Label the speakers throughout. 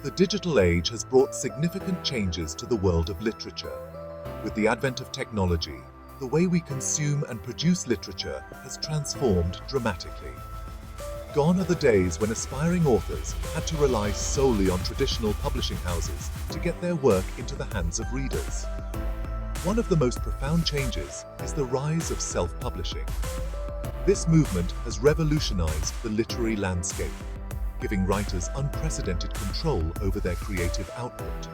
Speaker 1: The digital age has brought significant changes to the world of literature. With the advent of technology, the way we consume and produce literature has transformed dramatically. Gone are the days when aspiring authors had to rely solely on traditional publishing houses to get their work into the hands of readers. One of the most profound changes is the rise of self-publishing. This movement has revolutionized the literary landscape, giving writers unprecedented control over their creative output.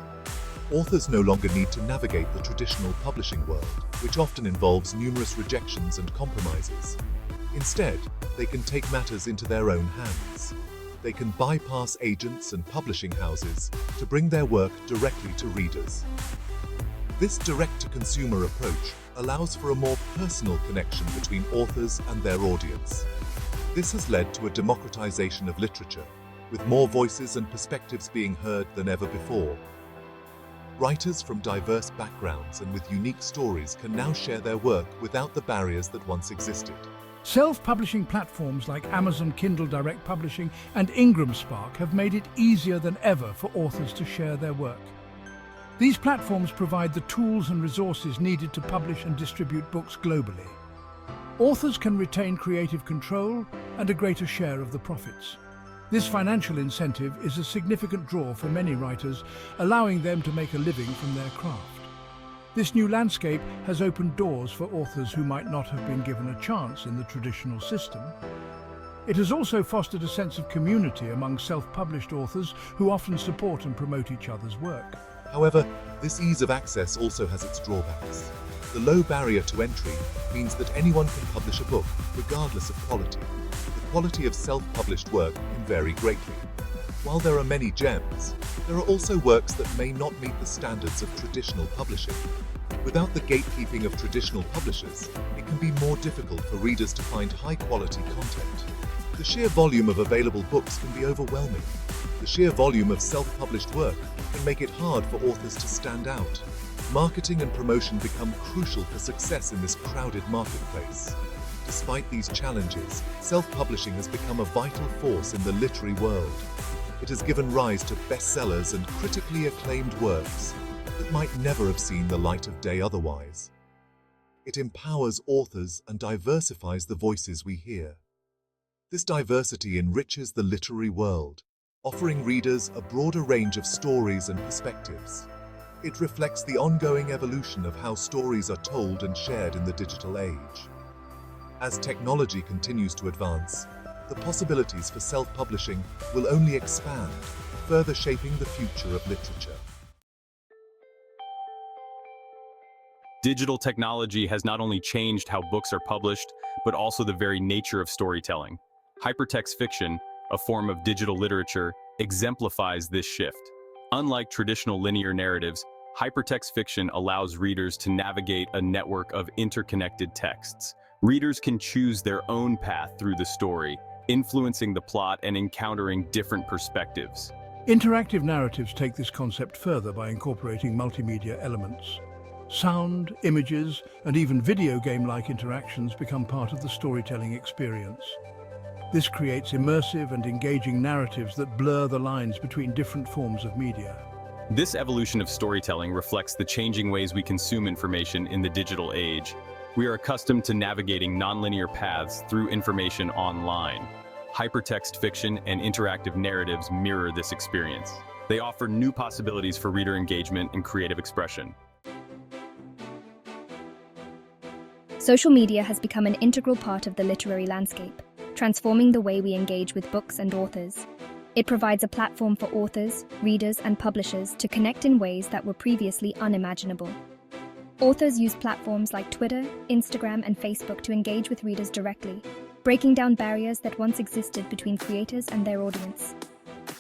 Speaker 1: Authors no longer need to navigate the traditional publishing world, which often involves numerous rejections and compromises. Instead, they can take matters into their own hands. They can bypass agents and publishing houses to bring their work directly to readers. This direct-to-consumer approach allows for a more personal connection between authors and their audience. This has led to a democratization of literature, with more voices and perspectives being heard than ever before. Writers from diverse backgrounds and with unique stories can now share their work without the barriers that once existed.
Speaker 2: Self-publishing platforms like Amazon Kindle Direct Publishing and Ingram Spark have made it easier than ever for authors to share their work. These platforms provide the tools and resources needed to publish and distribute books globally. Authors can retain creative control and a greater share of the profits. This financial incentive is a significant draw for many writers, allowing them to make a living from their craft. This new landscape has opened doors for authors who might not have been given a chance in the traditional system. It has also fostered a sense of community among self-published authors who often support and promote each other's work.
Speaker 1: However, this ease of access also has its drawbacks. The low barrier to entry means that anyone can publish a book, regardless of quality. The quality of self-published work can vary greatly. While there are many gems, there are also works that may not meet the standards of traditional publishing. Without the gatekeeping of traditional publishers, it can be more difficult for readers to find high-quality content. The sheer volume of available books can be overwhelming. The sheer volume of self-published work can make it hard for authors to stand out. Marketing and promotion become crucial for success in this crowded marketplace. Despite these challenges, self-publishing has become a vital force in the literary world. It has given rise to bestsellers and critically acclaimed works that might never have seen the light of day otherwise. It empowers authors and diversifies the voices we hear. This diversity enriches the literary world, offering readers a broader range of stories and perspectives. It reflects the ongoing evolution of how stories are told and shared in the digital age. As technology continues to advance, the possibilities for self-publishing will only expand, further shaping the future of literature.
Speaker 3: Digital technology has not only changed how books are published, but also the very nature of storytelling. Hypertext fiction, a form of digital literature, exemplifies this shift. Unlike traditional linear narratives, hypertext fiction allows readers to navigate a network of interconnected texts. Readers can choose their own path through the story, influencing the plot and encountering different perspectives.
Speaker 2: Interactive narratives take this concept further by incorporating multimedia elements. Sound, images, and even video game-like interactions become part of the storytelling experience. This creates immersive and engaging narratives that blur the lines between different forms of media.
Speaker 3: This evolution of storytelling reflects the changing ways we consume information in the digital age. We are accustomed to navigating nonlinear paths through information online. Hypertext fiction and interactive narratives mirror this experience. They offer new possibilities for reader engagement and creative expression.
Speaker 4: Social media has become an integral part of the literary landscape, transforming the way we engage with books and authors. It provides a platform for authors, readers, and publishers to connect in ways that were previously unimaginable. Authors use platforms like Twitter, Instagram, and Facebook to engage with readers directly, breaking down barriers that once existed between creators and their audience.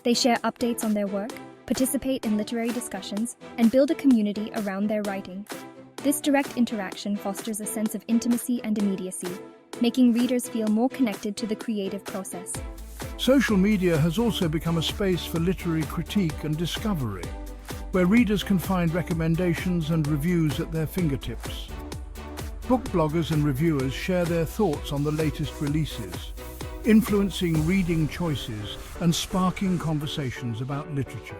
Speaker 4: They share updates on their work, participate in literary discussions, and build a community around their writing. This direct interaction fosters a sense of intimacy and immediacy, making readers feel more connected to the creative process.
Speaker 2: Social media has also become a space for literary critique and discovery, where readers can find recommendations and reviews at their fingertips. Book bloggers and reviewers share their thoughts on the latest releases, influencing reading choices and sparking conversations about literature.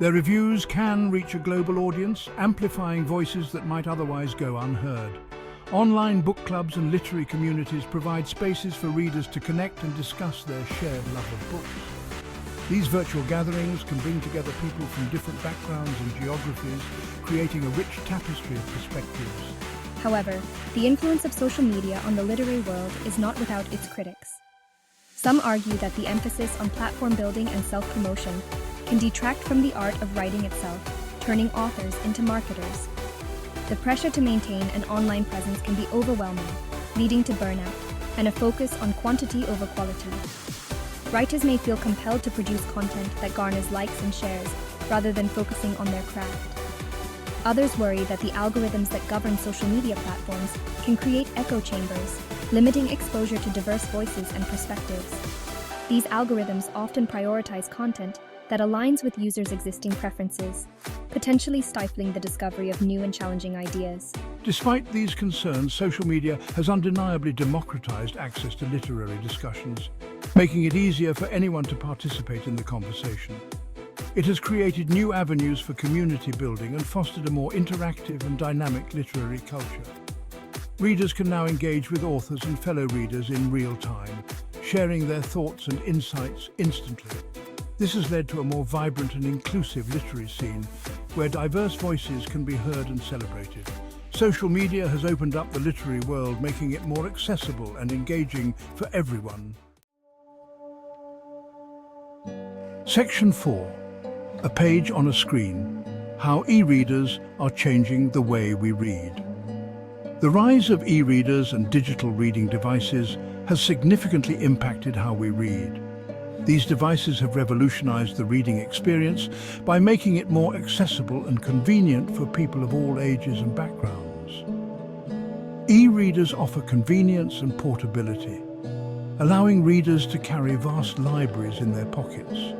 Speaker 2: Their reviews can reach a global audience, amplifying voices that might otherwise go unheard. Online book clubs and literary communities provide spaces for readers to connect and discuss their shared love of books. These virtual gatherings can bring together people from different backgrounds and geographies, creating a rich tapestry of perspectives.
Speaker 4: However, the influence of social media on the literary world is not without its critics. Some argue that the emphasis on platform building and self-promotion can detract from the art of writing itself, turning authors into marketers. The pressure to maintain an online presence can be overwhelming, leading to burnout and a focus on quantity over quality. Writers may feel compelled to produce content that garners likes and shares, rather than focusing on their craft. Others worry that the algorithms that govern social media platforms can create echo chambers, limiting exposure to diverse voices and perspectives. These algorithms often prioritize content that aligns with users' existing preferences, potentially stifling the discovery of new and challenging ideas.
Speaker 2: Despite these concerns, social media has undeniably democratized access to literary discussions, making it easier for anyone to participate in the conversation. It has created new avenues for community building and fostered a more interactive and dynamic literary culture. Readers can now engage with authors and fellow readers in real time, sharing their thoughts and insights instantly. This has led to a more vibrant and inclusive literary scene, where diverse voices can be heard and celebrated. Social media has opened up the literary world, making it more accessible and engaging for everyone. Section 4. A page on a screen. How e-readers are changing the way we read. The rise of e-readers and digital reading devices has significantly impacted how we read. These devices have revolutionized the reading experience by making it more accessible and convenient for people of all ages and backgrounds. E-readers offer convenience and portability, allowing readers to carry vast libraries in their pockets.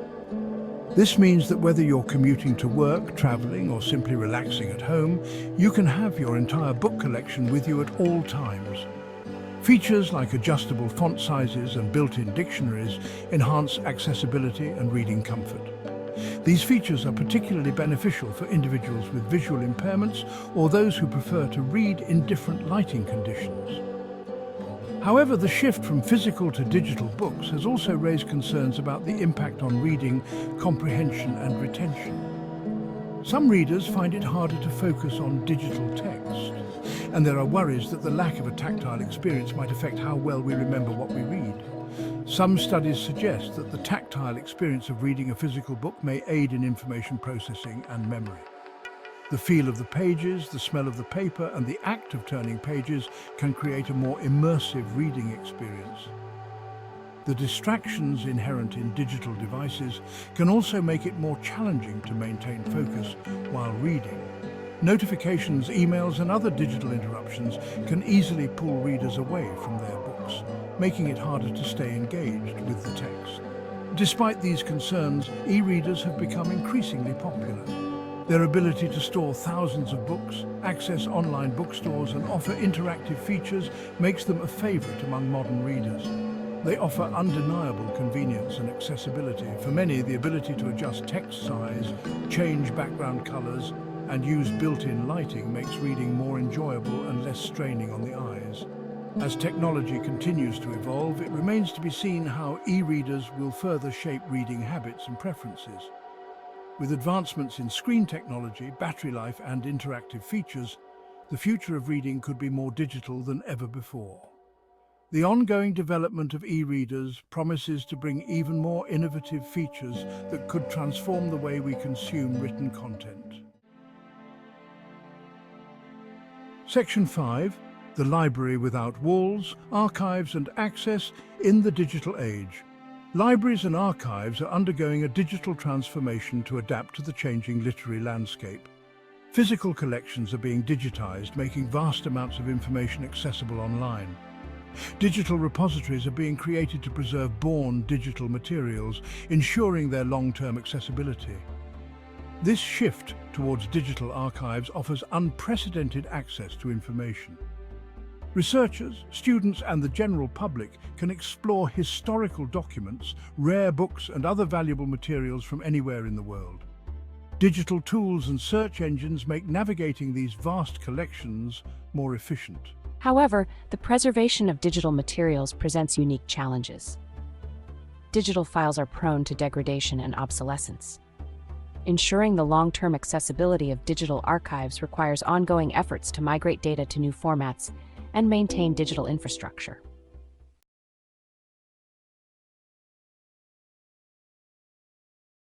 Speaker 2: This means that whether you're commuting to work, traveling, or simply relaxing at home, you can have your entire book collection with you at all times. Features like adjustable font sizes and built-in dictionaries enhance accessibility and reading comfort. These features are particularly beneficial for individuals with visual impairments or those who prefer to read in different lighting conditions. However, the shift from physical to digital books has also raised concerns about the impact on reading, comprehension, and retention. Some readers find it harder to focus on digital text, and there are worries that the lack of a tactile experience might affect how well we remember what we read. Some studies suggest that the tactile experience of reading a physical book may aid in information processing and memory. The feel of the pages, the smell of the paper, and the act of turning pages can create a more immersive reading experience. The distractions inherent in digital devices can also make it more challenging to maintain focus while reading. Notifications, emails, and other digital interruptions can easily pull readers away from their books, making it harder to stay engaged with the text. Despite these concerns, e-readers have become increasingly popular. Their ability to store thousands of books, access online bookstores, and offer interactive features makes them a favorite among modern readers. They offer undeniable convenience and accessibility. For many, the ability to adjust text size, change background colors, and use built-in lighting makes reading more enjoyable and less straining on the eyes. As technology continues to evolve, it remains to be seen how e-readers will further shape reading habits and preferences. With advancements in screen technology, battery life, and interactive features, the future of reading could be more digital than ever before. The ongoing development of e-readers promises to bring even more innovative features that could transform the way we consume written content. Section 5. The Library Without Walls, Archives and Access in the Digital Age. Libraries and archives are undergoing a digital transformation to adapt to the changing literary landscape. Physical collections are being digitized, making vast amounts of information accessible online. Digital repositories are being created to preserve born digital materials, ensuring their long-term accessibility. This shift towards digital archives offers unprecedented access to information. Researchers, students, and the general public can explore historical documents, rare books, and other valuable materials from anywhere in the world. Digital tools and search engines make navigating these vast collections more efficient.
Speaker 5: However, the preservation of digital materials presents unique challenges. Digital files are prone to degradation and obsolescence. Ensuring the long-term accessibility of digital archives requires ongoing efforts to migrate data to new formats and maintain digital infrastructure.